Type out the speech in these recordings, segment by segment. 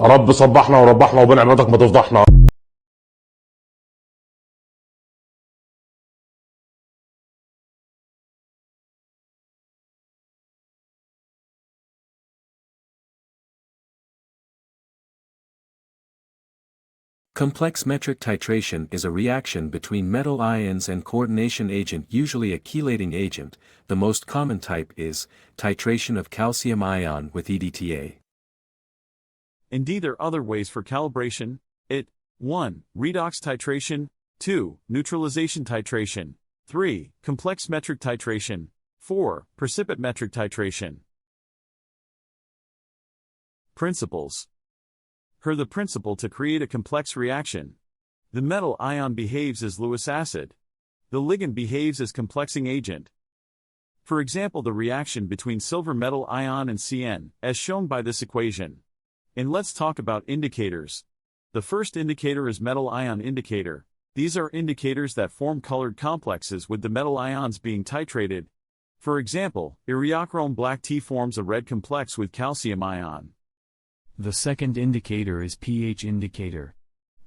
رب صبحنا وربحنا وبنعمتك ما تفضحنا. Complex metric titration is a reaction between metal ions and coordination agent, usually a chelating agent. The most common type is titration of calcium ion with EDTA. Indeed, there are other ways for calibration. 1. Redox titration. 2. Neutralization titration. 3. Complex metric titration. 4. Precipitate metric titration. Principles. The principle to create a complex reaction. The metal ion behaves as Lewis acid. The ligand behaves as complexing agent. For example, the reaction between silver metal ion and CN, as shown by this equation. And let's talk about indicators. The first indicator is metal ion indicator. These are indicators that form colored complexes with the metal ions being titrated. For example, iriochrome black tea forms a red complex with calcium ion. The second indicator is pH indicator.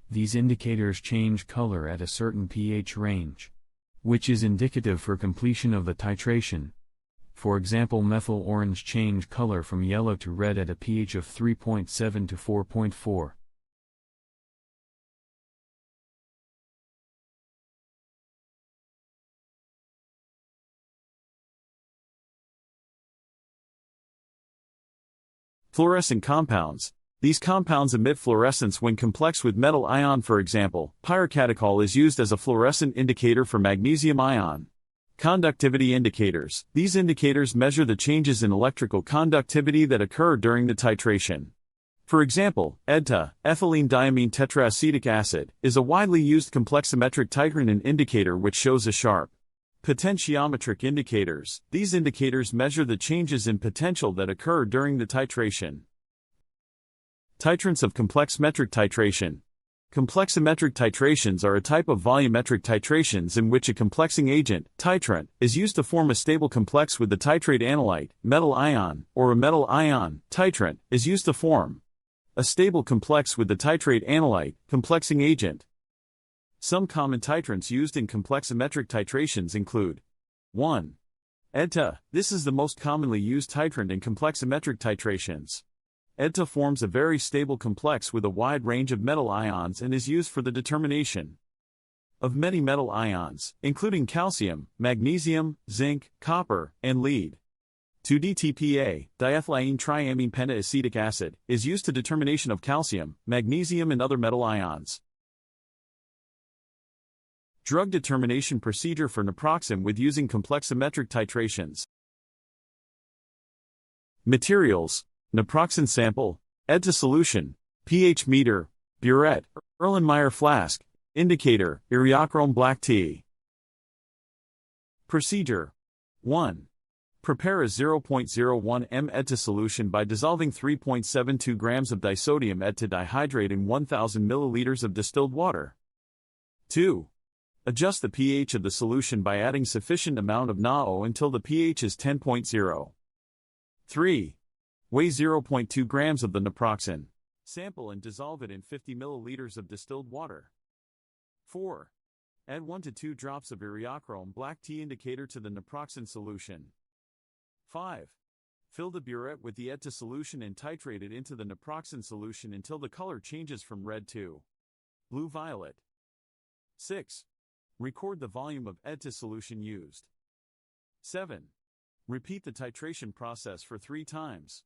These indicators change color at a certain pH range, which is indicative for completion of the titration. For example, methyl orange change color from yellow to red at a pH of 3.7 to 4.4. Fluorescent compounds. These compounds emit fluorescence when complex with metal ion. For example, pyrocatechol is used as a fluorescent indicator for magnesium ion. Conductivity indicators. These indicators measure the changes in electrical conductivity that occur during the titration. For example, EDTA, ethylene diamine tetraacetic acid, is a widely used complexometric titrant indicator which shows a sharp potentiometric indicators. These indicators measure the changes in potential that occur during the titration. Titrants of complex metric titration. Complexometric titrations are a type of volumetric titrations in which a complexing agent, titrant, is used to form a stable complex with the titrate analyte, metal ion, or a metal ion, titrant, is used to form a stable complex with the titrate analyte, complexing agent. Some common titrants used in complexometric titrations include 1. EDTA. This is the most commonly used titrant in complexometric titrations. EDTA forms a very stable complex with a wide range of metal ions and is used for the determination of many metal ions, including calcium, magnesium, zinc, copper, and lead. 2-DTPA, diethylene triamine pentaacetic acid, is used to determination of calcium, magnesium and other metal ions. Drug determination procedure for naproxen with using complexometric titrations. Materials: naproxen sample, EDTA solution, pH meter, burette, Erlenmeyer flask, indicator, iriochrome black tea. Procedure: 1. Prepare a 0.01 m EDTA solution by dissolving 3.72 grams of disodium EDTA dihydrate in 1000 milliliters of distilled water. 2. Adjust the pH of the solution by adding sufficient amount of NaO until the pH is 10.0. 3. Weigh 0.2 grams of the naproxen sample and dissolve it in 50 milliliters of distilled water. 4. Add 1 to 2 drops of iriochrome black tea indicator to the naproxen solution. 5. Fill the burette with the EDTA solution and titrate it into the naproxen solution until the color changes from red to blue-violet. 6. Record the volume of EDTA solution used. 7. Repeat the titration process for 3 times.